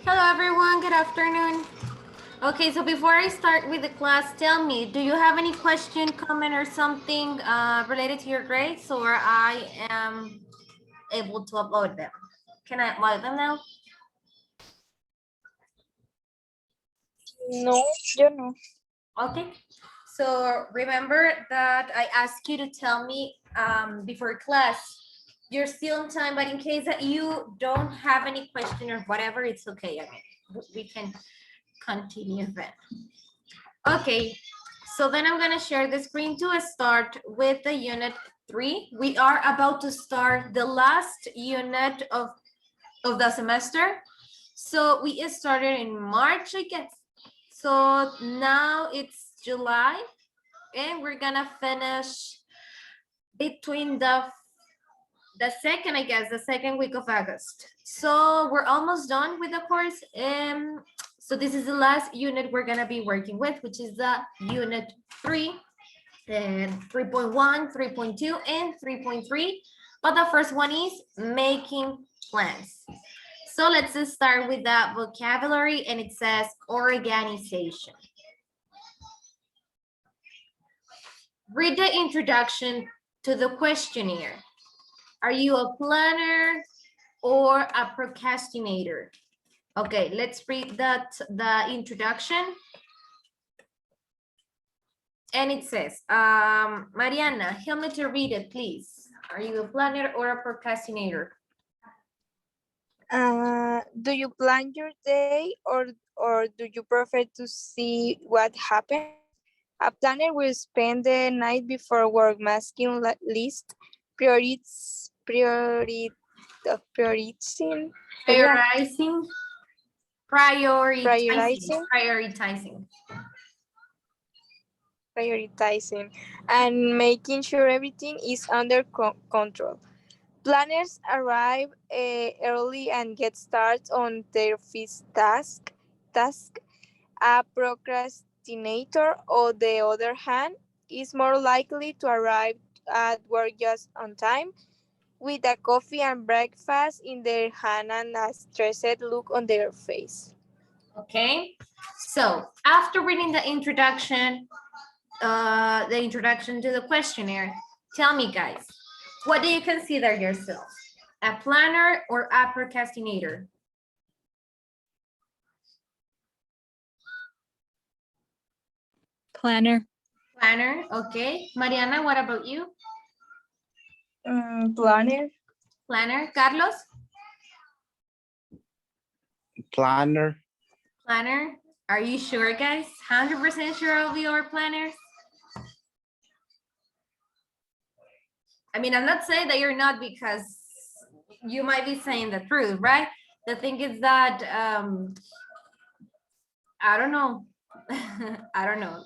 Hello everyone, good afternoon. Okay, so before I start with the class, tell me, do you have any question, comment, or something related to your grades, or I am able to upload them? Can I upload them now? No, yo no. Okay, so remember that I asked you to tell me before class, you're still on time, but in case that you don't have any question or whatever, it's okay. I mean, we can continue then. Okay, so then I'm gonna share the screen to start with the unit 3. We are about to start the last unit of the semester. So we started in March, I guess. So now it's July and we're gonna finish between the second, I guess, the second week of August. So we're almost done with the course. So this is the last unit we're gonna be working with, which is the unit 3, and 3.1, 3.2, and 3.3. But the first one is making plans. So let's just start with the vocabulary, and it says organization. Read the introduction to the questionnaire. Are you a planner or a procrastinator? Okay, let's read the introduction. And it says, Mariana, help me to read it, please. Are you a planner or a procrastinator? Do you plan your day or do you prefer to see what happens? A planner will spend the night before work making list, prioritizing, Prioritizing. prioritizing, Prioritizing. prioritizing, and making sure everything is under control. Planners arrive early and get started on their first task. A procrastinator, on the other hand, is more likely to arrive at work just on time, with a coffee and breakfast in their hand and a stressed look on their face. Okay, so after reading the introduction to the questionnaire, tell me, guys, what do you consider yourself? A planner or a procrastinator? Planner. Planner, okay. Mariana, what about you? Planner. Planner. Carlos? Planner. Planner. Are you sure, guys? 100% sure of your planners? I mean, I'm not saying that you're not, because you might be saying the truth, right? The thing is that, I don't know. I don't know.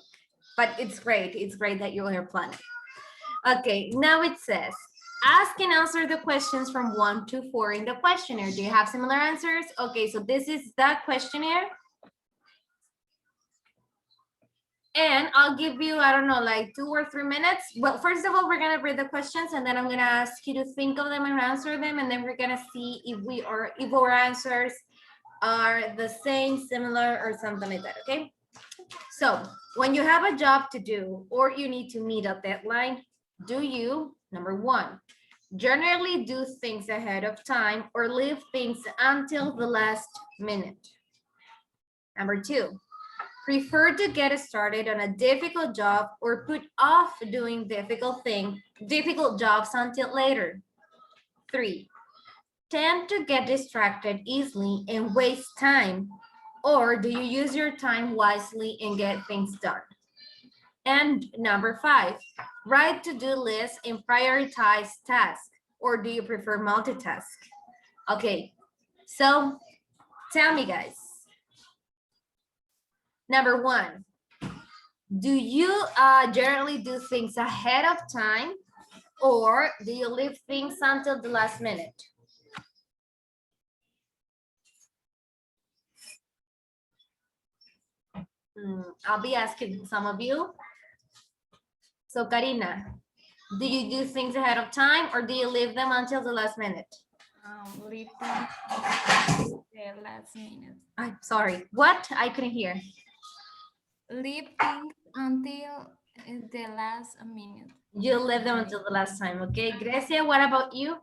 But it's great. It's great that you're planning. Okay, now it says, ask and answer the questions from 1 to 4 in the questionnaire. Do you have similar answers? Okay, so this is the questionnaire. And I'll give you, I don't know, like 2 or 3 minutes. Well, first of all, we're gonna read the questions and then I'm gonna ask you to think of them and answer them. And then we're gonna see if our answers are the same, similar, or something like that, okay? So when you have a job to do or you need to meet a deadline, do you, number 1, generally do things ahead of time or leave things until the last minute? Number 2, prefer to get started on a difficult job or put off doing difficult jobs until later? 3, tend to get distracted easily and waste time, or do you use your time wisely and get things done? And number 5, write to-do lists and prioritize tasks, or do you prefer multitask? Okay, so tell me, guys. Number 1, do you generally do things ahead of time, or do you leave things until the last minute? I'll be asking some of you. So Karina, do you do things ahead of time or do you leave them until the last minute? Leave them The last minute. I'm sorry. What? I couldn't hear. Leave things until the last minute. You leave them until the last time, okay? Grecia, what about you?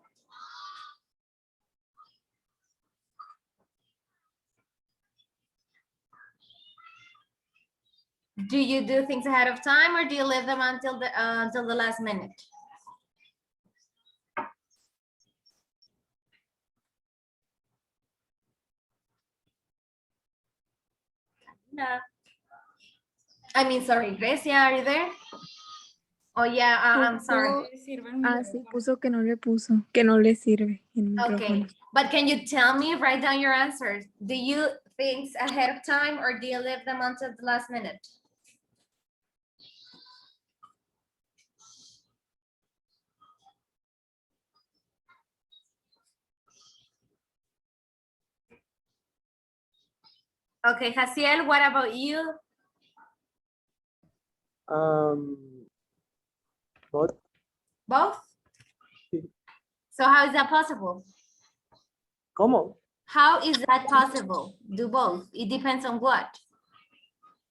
Do you do things ahead of time or do you leave them until the last minute? No. I mean, sorry, Grecia, are you there? Oh, yeah, I'm sorry. Sí, puso que no le puso, que no le sirve el Okay, micrófono. but can you tell me, write down your answers. Do you things ahead of time or do you leave them until the last minute? Okay, Jaciel, what about you? Both. Both? So how is that possible? ¿Cómo? How is that possible? Do both. It depends on what?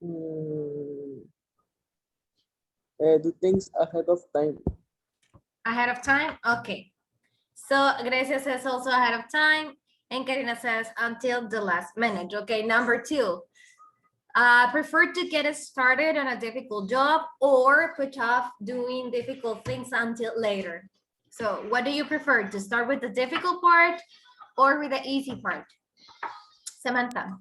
Do things ahead of time. Ahead of time? Okay. So Grecia says also ahead of time, and Karina says until the last minute. Okay, number 2. Prefer to get started on a difficult job or put off doing difficult things until later. So what do you prefer, to start with the difficult part or with the easy part? Samantha.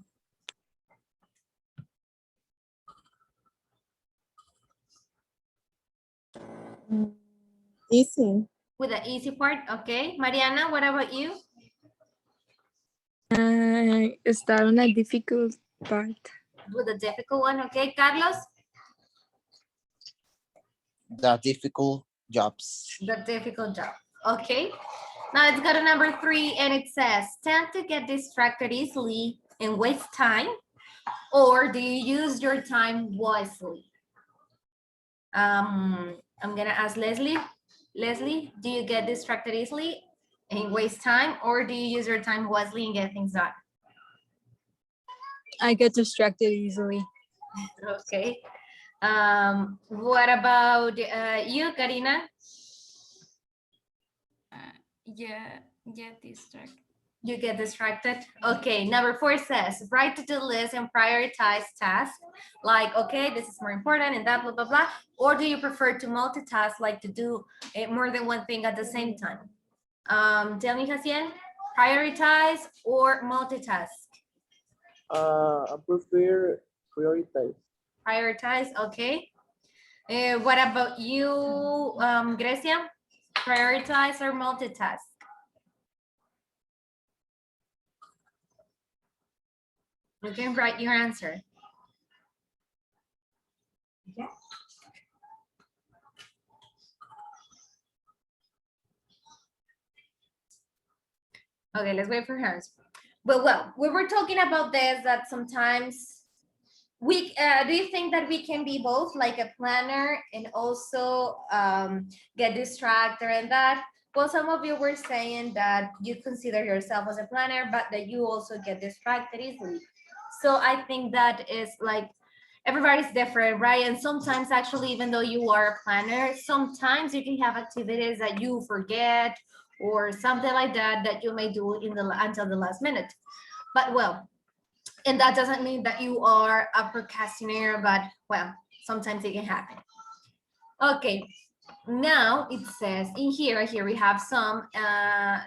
Easy. With the easy part, okay. Mariana, what about you? Start on a difficult part. With the difficult one, okay. Carlos? The difficult jobs. The difficult job, okay. Now let's go to number 3, and it says, tend to get distracted easily and waste time, or do you use your time wisely? I'm gonna ask Leslie. Leslie, do you get distracted easily and waste time, or do you use your time wisely and get things done? I get distracted easily. Okay. What about you, Karina? Yeah, get distracted. You get distracted? Okay, number 4 says, write to-do list and prioritize tasks. Like, okay, this is more important and that, blah, blah, blah. Or do you prefer to multitask, like to do more than one thing at the same time? Tell me, Jaciel, prioritize or multitask? I prefer prioritize. Prioritize, okay. What about you, Grecia? Prioritize or multitask? You can write your answer. Yeah. Okay, let's wait for her. But well, we were talking about this, that sometimes we, do you think that we can be both, like a planner and also get distracted and that? Well, some of you were saying that you consider yourself as a planner, but that you also get distracted easily. So I think that is like, everybody's different, right? And sometimes actually, even though you are a planner, sometimes you can have activities that you forget or something like that that you may do in the until the last minute. But well, and that doesn't mean that you are a procrastinator, but well, sometimes it can happen. Okay, now it says in here we have some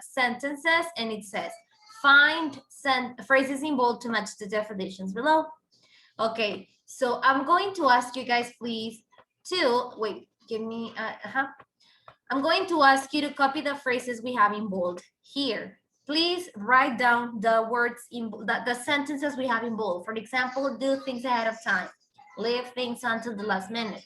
sentences, and it says find phrases in bold to match the definitions below. Okay, so I'm going to ask you guys please to wait, give me I'm going to ask you to copy the phrases we have in bold here. Please write down the words in the sentences we have in bold. For example, do things ahead of time, leave things until the last minute,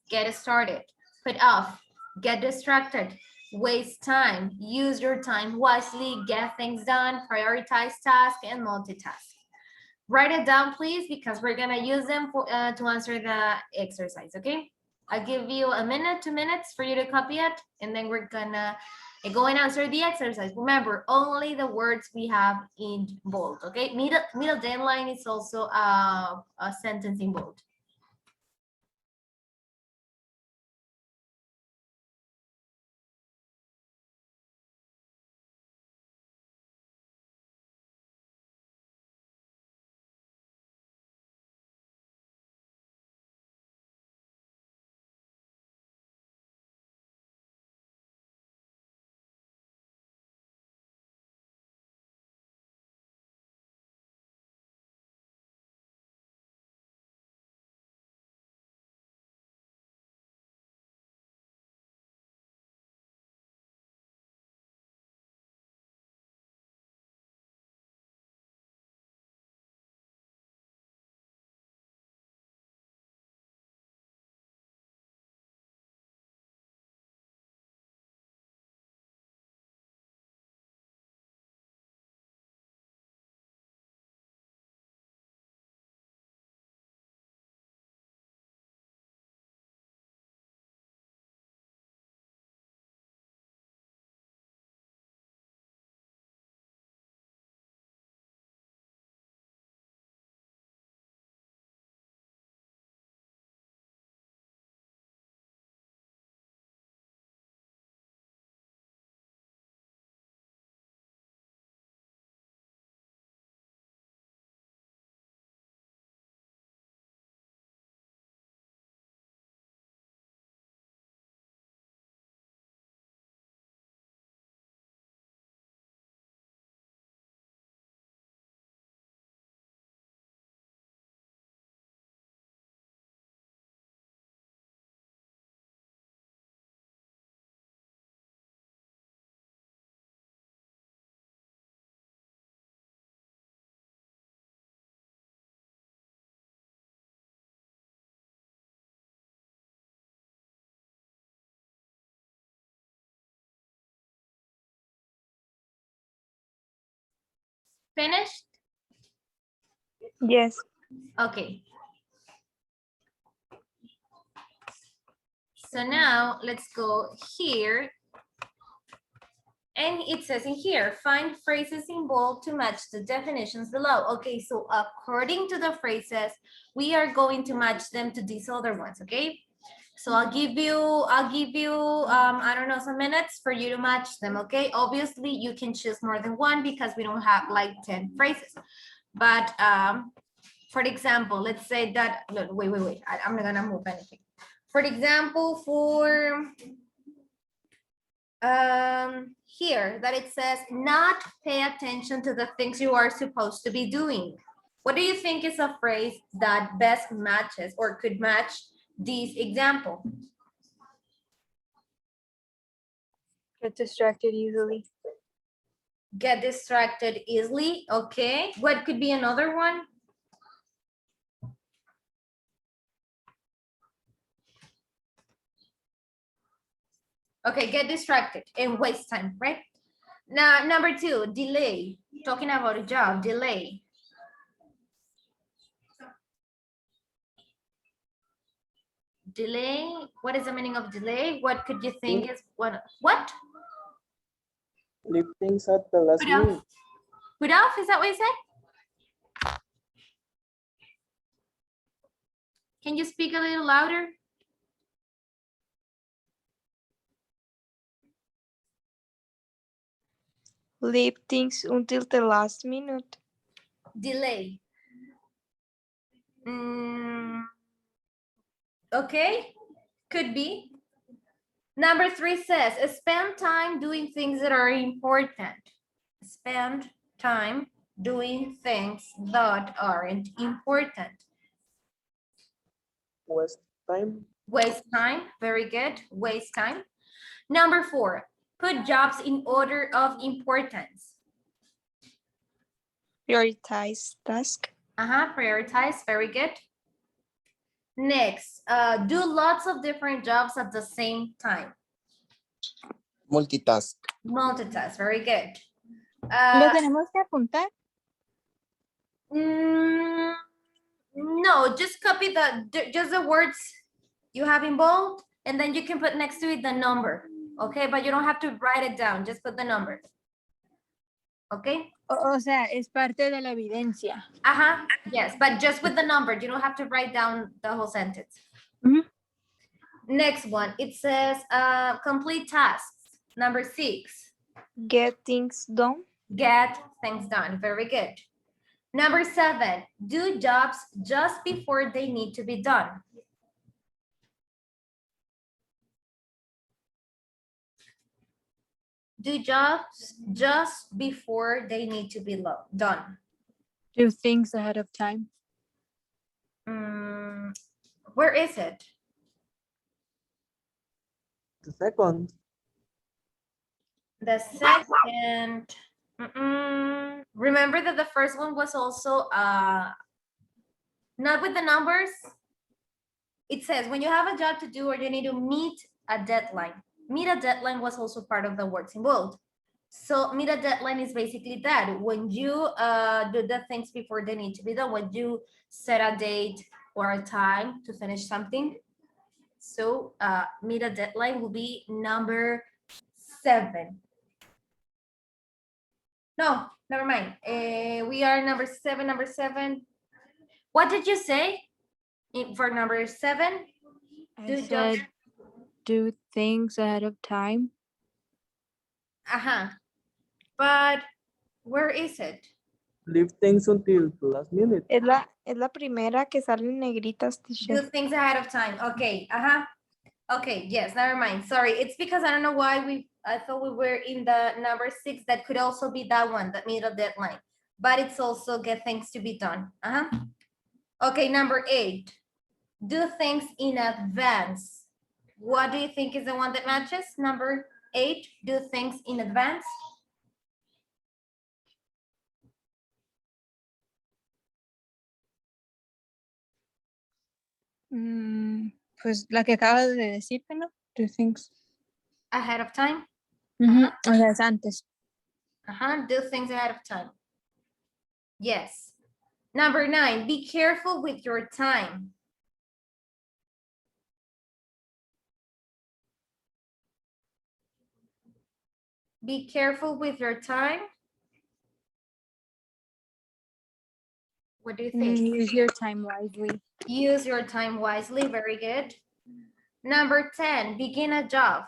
get started, put off, get distracted, waste time, use your time wisely, get things done, prioritize tasks, and multitask. Write it down, please, because we're gonna use them for, to answer the exercise, okay? I'll give you a minute, 2 minutes for you to copy it, and then we're gonna And go and answer the exercise. Remember, only the words we have in bold, okay? Middle deadline is also a sentence in bold. Finished? Yes. Okay. So now let's go here. And it says in here, find phrases in bold to match the definitions below. Okay, so according to the phrases, we are going to match them to these other ones, okay? So I'll give you, I don't know, some minutes for you to match them, okay? Obviously, you can choose more than one because we don't have like 10 phrases. But for example, let's say that, look, wait, I'm not gonna move anything. For example, for here that it says not pay attention to the things you are supposed to be doing. What do you think is a phrase that best matches or could match this example? Get distracted easily. Get distracted easily. Okay, what could be another one? Okay, get distracted and waste time, right? Now, number two, delay. Talking about a job, delay. Delay, what is the meaning of delay? What could you think is what? Leave things at the last Put off. minute. Put off, is that what you said? Can you speak a little louder? Leave things until the last minute. Delay. Okay, could be. Number three says, spend time doing things that are important. Spend time doing things that aren't important. Waste time. Waste time, very good, waste time. Number four, put jobs in order of importance. Prioritize task. Prioritize, very good. Next, do lots of different jobs at the same time. Multitask. Multitask, very good. ¿Lo tenemos que apuntar? No, just copy just the words you have in bold, and then you can put next to it the number. Okay, but you don't have to write it down. Just put the number. Okay. O sea, es parte de la evidencia. Yes, but just with the number. You don't have to write down the whole sentence. Mhm. Next one. It says complete tasks. Number 6. Get things done. Get things done. Very good. Number 7. Do jobs just before they need to be done. Do jobs just before they need to be done. Do things ahead of time. Where is it? The second. The second. Remember that the first one was also not with the numbers. It says when you have a job to do or you need to meet a deadline. Meet a deadline was also part of the words involved. So meet a deadline is basically that. When you do the things before they need to be done, when you set a date or a time to finish something. So meet a deadline will be number 7. No, never mind. We are number 7. What did you say for number 7? I said do things ahead of time. But where is it? Leave things until the last minute. Es la primera que sale en negritas, Do teacher. things ahead of time. Okay. Okay, yes, never mind. Sorry, it's because I don't know why I thought we were in the number 6. That could also be that one, that middle deadline. But it's also get things to be done. Okay, number 8. Do things in advance. What do you think is the one that matches? Number 8, do things in advance. Pues la que acabas de decir, ¿no? Do things. Ahead of time. O sea, es antes. Do things ahead of time. Yes. Number 9, be careful with your time. Be careful with your time. What do you think? Use your time wisely. Use your time wisely. Very good. Number 10, begin a job.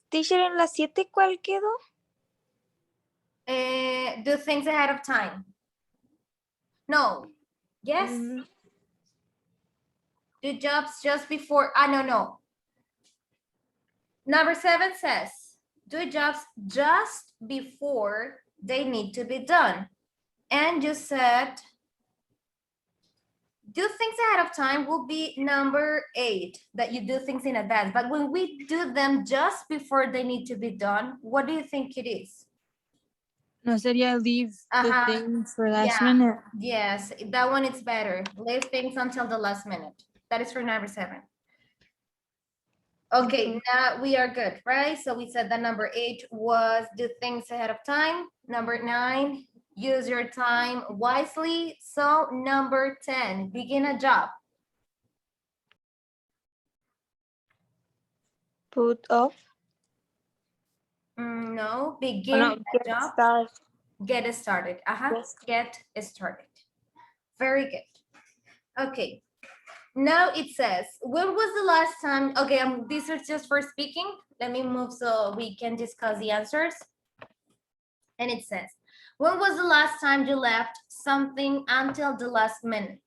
Teacher, en la 7, ¿cuál quedó? Do things ahead of time. No. Yes? Do jobs just before. No. Number 7 says, do jobs just before they need to be done. And you said, do things ahead of time will be number 8, that you do things in advance. But when we do them just before they need to be done, what do you think it is? No sería leave the things for last minute. Yes, that one is better. Leave things until the last minute. That is for number 7. Okay, now we are good, right? So we said that number 8 was do things ahead of time. Number 9, use your time wisely. So number 10, begin a job. Put off. No, begin a job. Start. Get started. Get started. Very good. Okay. Now it says, when was the last time? Okay, these are just for speaking. Let me move so we can discuss the answers. And it says, when was the last time you left something until the last minute?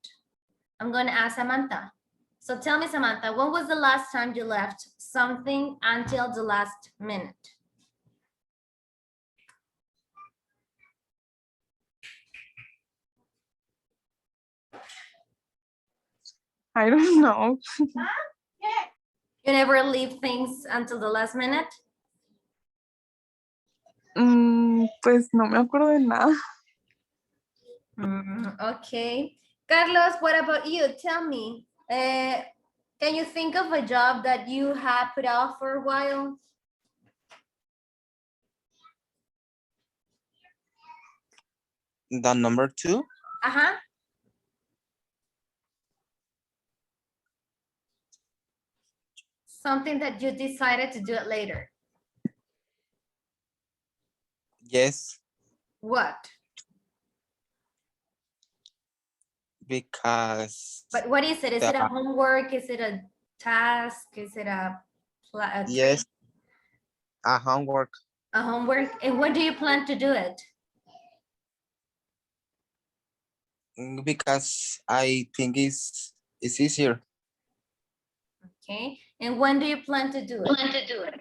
I'm going to ask Samantha. So tell me, Samantha, when was the last time you left something until the last minute? I don't know. You never leave things until the last minute? Pues no me acuerdo de nada. Okay. Carlos, what about you? Tell me, can you think of a job that you had put off for a while? The number 2. Something that you decided to do it later. Yes, What? because But what is it? Is the, it a homework? Is it a task? Is it yes, a homework a homework? And when do you plan to do it? because I think it's easier Okay. And when do you plan to do it?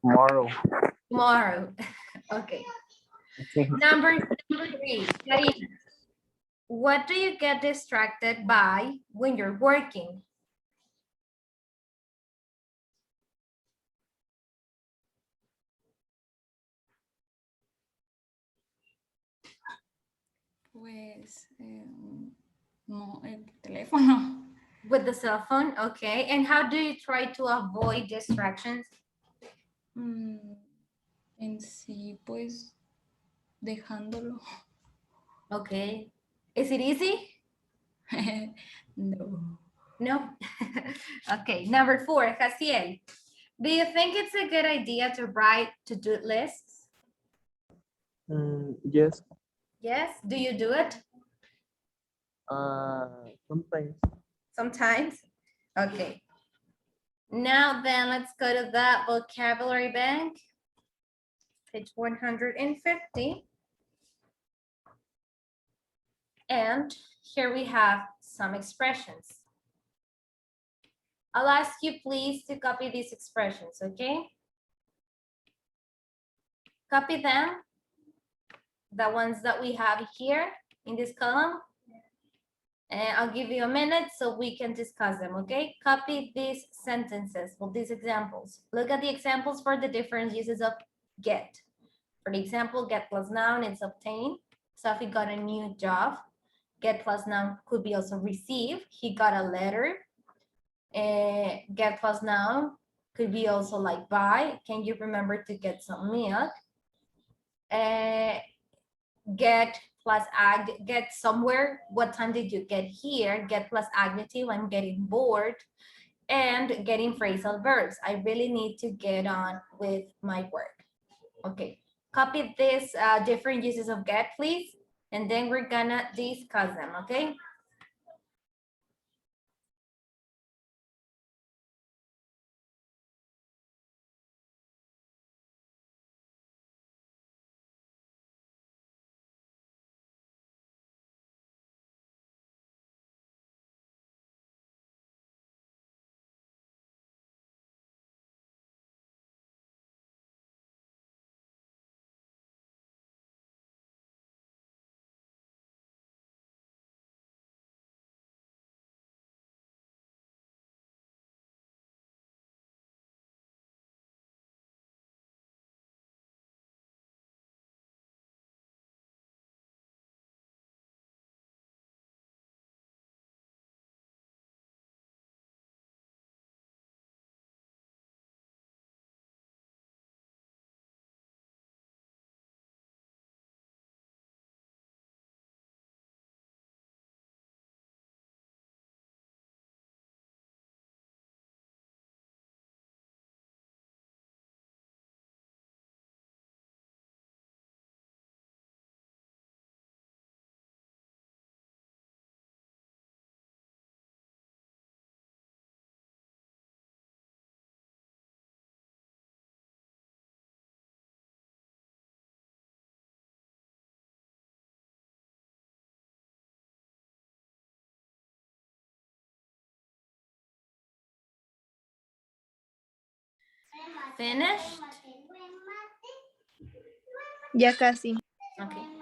tomorrow. Tomorrow. Okay. Number 3, Karina. What do you get distracted by when you're working? Pues, no, el teléfono. With the cell phone, okay. And how do you try to avoid distractions? En sí, pues, dejándolo. Okay. Is it easy? No. No. Okay. Number 4, Jaciel. Do you think it's a good idea to write to-do lists? Yes. Yes. Do you do it? Sometimes. Sometimes. Okay. Now then, let's go to the vocabulary bank. Page 150. And here we have some expressions. I'll ask you please to copy these expressions, okay? Copy them, the ones that we have here in this column. And I'll give you a minute so we can discuss them, okay? Copy these sentences, well, these examples. Look at the examples for the different uses of get. For the example, get plus noun, it's obtain. So if he got a new job, get plus noun could be also receive. He got a letter. Get plus noun could be also like buy. Can you remember to get some milk? Get plus get somewhere. What time did you get here? Get plus adjective, I'm getting bored. And getting phrasal verbs. I really need to get on with my work. Okay, copy this different uses of get, please. And then we're gonna discuss them, okay? Finished? Ya casi. Okay.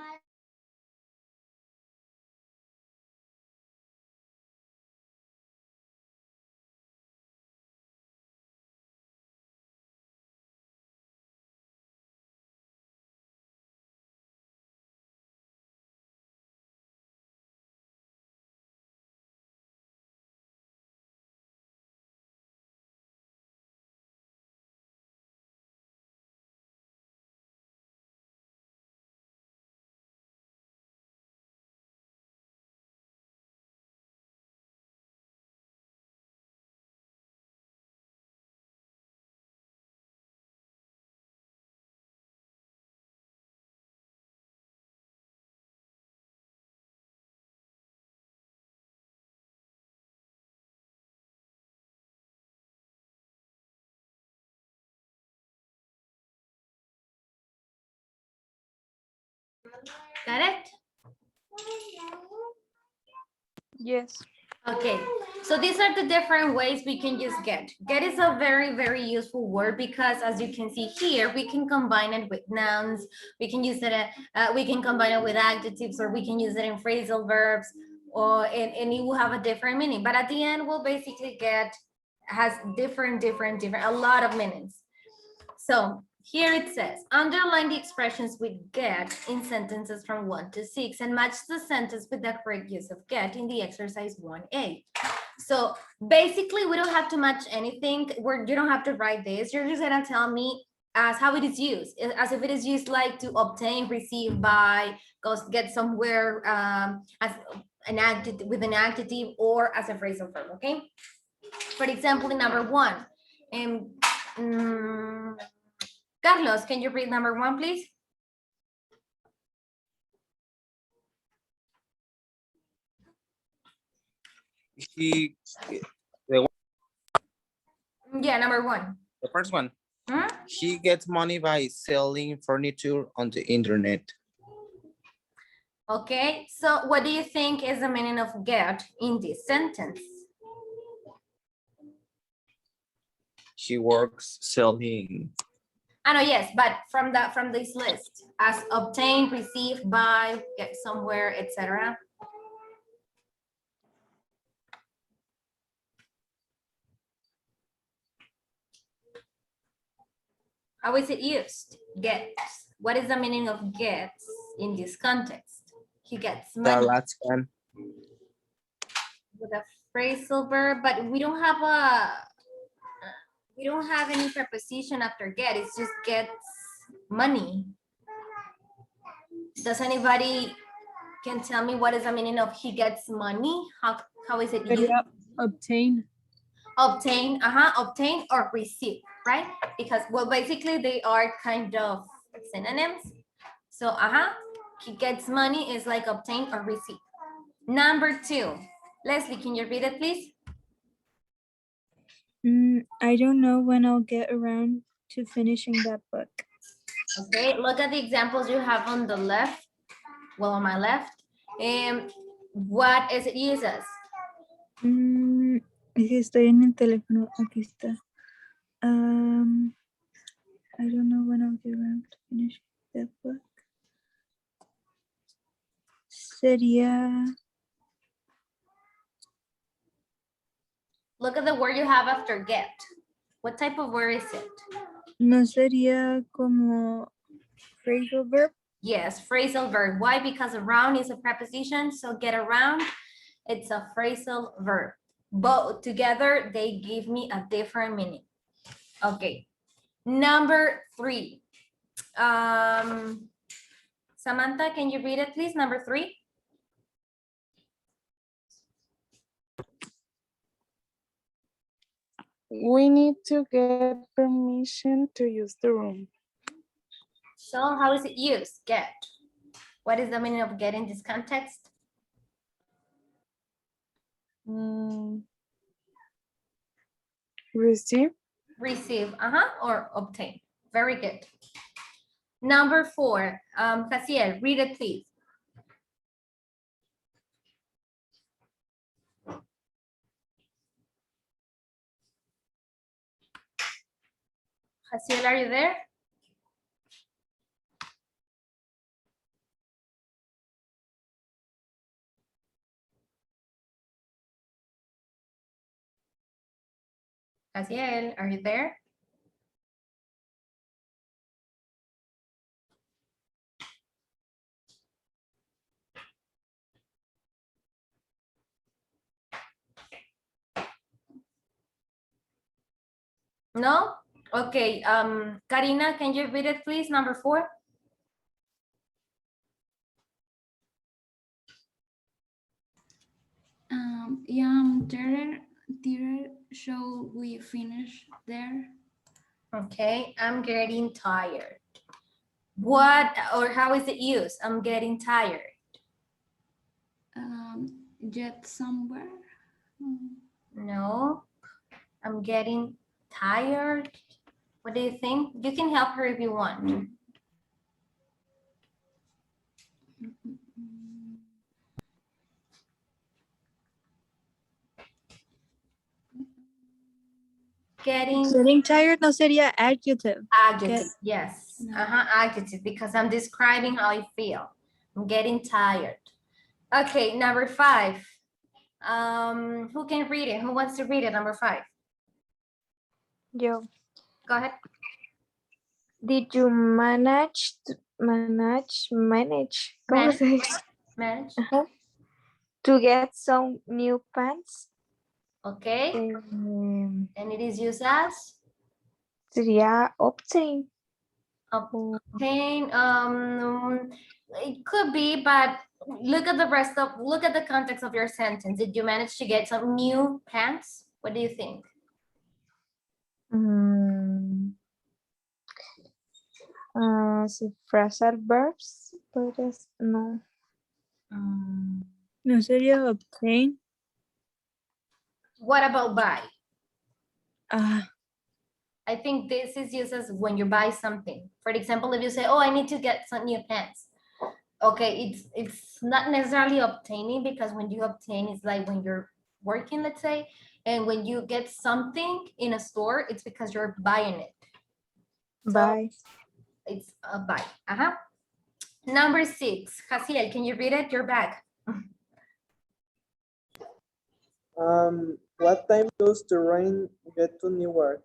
Got it? Yes. Okay, so these are the different ways we can use get. Get is a very, very useful word because as you can see here, we can combine it with nouns. We can use it, we can combine it with adjectives, or we can use it in phrasal verbs, or and it will have a different meaning. But at the end, we'll basically get has different, a lot of meanings. So here it says, underline the expressions with get in sentences from 1 to 6 and match the sentence with the correct use of get in the exercise 1A. So basically, we don't have to match anything. You don't have to write this. You're just gonna tell me as how it is used, as if it is used like to obtain, receive, buy, go get somewhere, as an adjective with an adjective, or as a phrasal verb. Okay. For example, in number 1, Carlos, can you read number 1, please? He, Yeah, number 1. the first one. Hmm? He gets money by selling furniture on the internet. Okay, so what do you think is the meaning of get in this sentence? He works selling. I know, yes, but from this list, as obtain, receive, buy, get somewhere, etc. How is it used? Get. What is the meaning of gets in this context? He gets The money last one. with a phrasal verb, but we don't have any preposition after get. It's just gets money. Does anybody can tell me what is the meaning of he gets money? How is it used? Obtain. Obtain, obtain or receive, right? Because, well, basically they are kind of synonyms. So, he gets money is like obtain or receive. Number 2, Leslie, can you read it, please? I don't know when I'll get around to finishing that book. Okay, look at the examples you have on the left. Well, on my left. What is it used as? Es que estoy en el teléfono. Aquí está. I don't know when I'll get around to finish that book. Sería. Look at the word you have after get. What type of word is it? No sería como phrasal verb. Yes, phrasal verb. Why? Because around is a preposition. So get around, it's a phrasal verb. Both together, they give me a different meaning. Okay. Number 3. Samantha, can you read it, please? Number 3. We need to get permission to use the room. So how is it used? Get. What is the meaning of get in this context? Receive. Receive, or obtain. Very good. Number 4, Casiel, read it, please. Casiel, are you there? Casiel, are you there? No? Okay, Karina, can you read it, please? Number 4. Yeah, theater show we finish there. Okay, I'm getting tired. What or how is it used? I'm getting tired. Get somewhere. No, I'm getting tired. What do you think? You can help her if you want. Getting tired no sería adjective. Adjective, yes. Adjective, because I'm describing how I feel. I'm getting tired. Okay, number 5. Who can read it? Who wants to read it? Number 5. Yo. Go ahead. Did you manage? ¿Cómo se dice? Manage. To get some new pants? Okay. Um, And it is used as sería obtain. obtain. It could be, but look at the context of your sentence. Did you manage to get some new pants? What do you think? Si phrasal verbs, podrías, no. No sería obtain. What about buy? Ah, I think this is used as when you buy something. For example, if you say, oh, I need to get some new pants. Okay, it's not necessarily obtaining, because when you obtain, it's like when you're working, let's say, and when you get something in a store, it's because you're buying it. So Buy. it's a buy. Number 6, Jaciel, can you read it? You're back. What time does the rain get to Newark?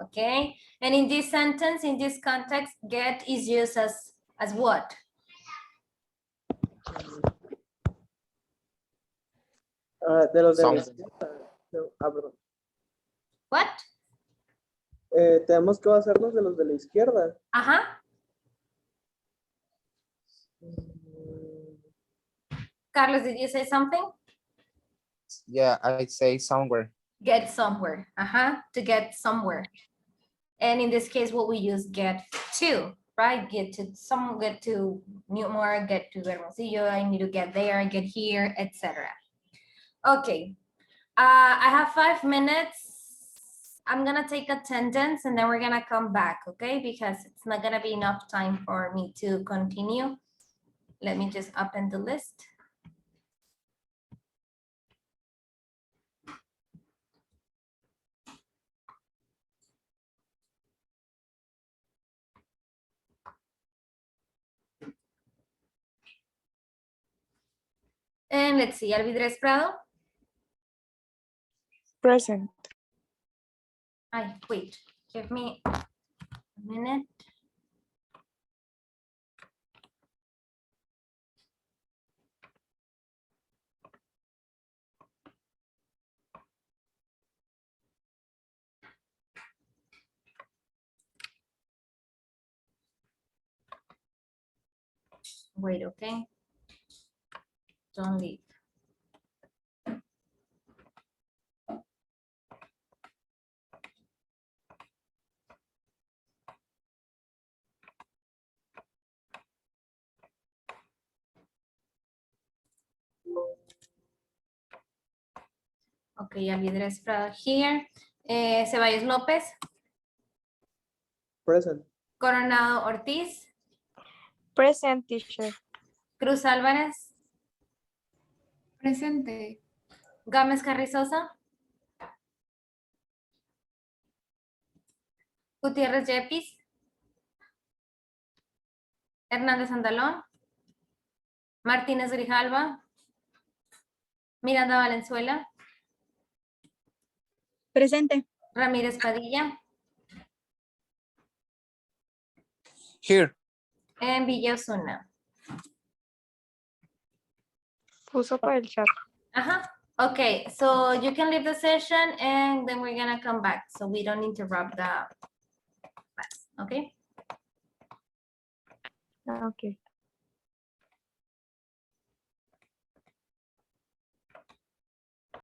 Okay, and in this sentence, in this context, get is used as what? De los de la Some. izquierda. Perdón. What? Tenemos que hacernos de los de la izquierda. Carlos, did you say something? Yeah, I say somewhere. Get somewhere. To get somewhere. And in this case, what we use get to, right? Get to Newmore, get to Hermosillo, I need to get there, get here, etc. Okay. I have 5 minutes. I'm gonna take attendance and then we're gonna come back, okay? Because it's not gonna be enough time for me to continue. Let me just open the list. And let's see, Alvidres Prado. Present. Wait, give me a minute. Wait, okay. Don't leave. Okay, Alvidres Prado here. Ceballos López. Present. Coronado Ortiz. Present, teacher. Cruz Álvarez. Presente. Gámez Carrizosa. Gutiérrez Yepis. Hernández Andalón. Martínez Grijalva. Miranda Valenzuela. presente. Ramírez Padilla. Here. En Villa Osuna. Puso para el chat. Okay, so you can leave the session and then we're gonna come back so we don't interrupt the class, okay? Okay.